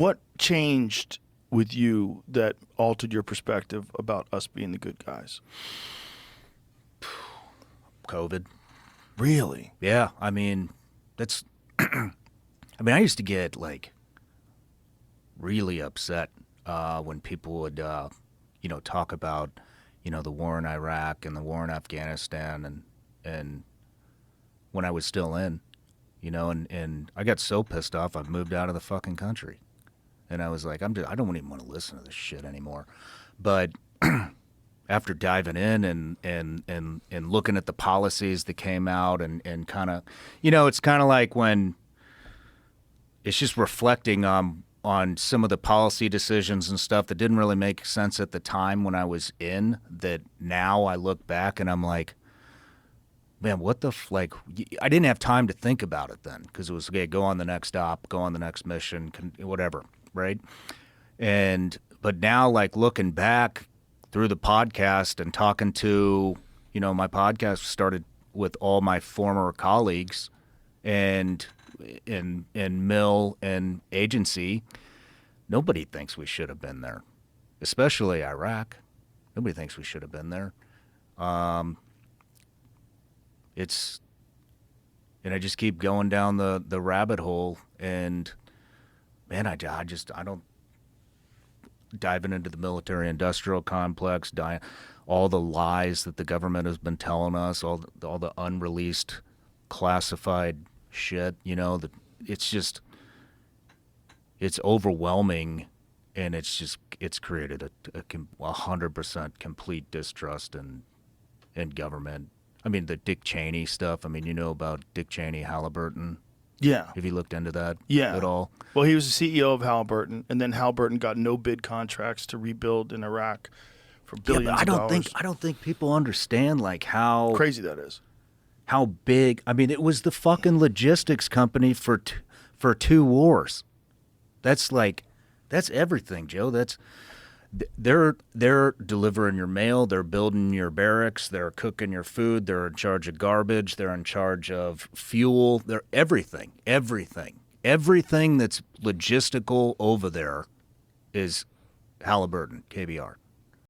What changed with you that altered your perspective about us being the good guys? COVID. Really? Yeah, I mean, that's. I mean, I used to get like really upset when people would, talk about, the war in Iraq and the war in Afghanistan, and when I was still in, and I got so pissed off I moved out of the fucking country, and I was like, I don't even want to listen to this shit anymore, but. After diving in and looking at the policies that came out and kind of, it's kind of like when it's just reflecting on some of the policy decisions and stuff that didn't really make sense at the time when I was in, that now I look back and I'm like, man, what the like, I didn't have time to think about it then, because it was, okay, go on the next stop, go on the next mission, whatever, right? But now, like, looking back through the podcast and talking to, my podcast started with all my former colleagues and in mill and agency. Nobody thinks we should have been there, especially Iraq. Nobody thinks we should have been there. And I just keep going down the rabbit hole, and man, I don't. Diving into the military-industrial complex, all the lies that the government has been telling us, all the unreleased, classified shit. It's overwhelming, and it's created a 100% complete distrust in government. I mean, the Dick Cheney stuff. I mean, about Dick Cheney, Halliburton. Yeah. Have you looked into that at all? Well, he was the CEO of Halliburton, and then Halliburton got no bid contracts to rebuild in Iraq for billions of dollars. I don't think people understand like how crazy that is. How big? I mean, it was the fucking logistics company for two wars. That's everything, Joe. They're delivering your mail, they're building your barracks, they're cooking your food, they're in charge of garbage, they're in charge of fuel, they're everything that's logistical over there is Halliburton, KBR.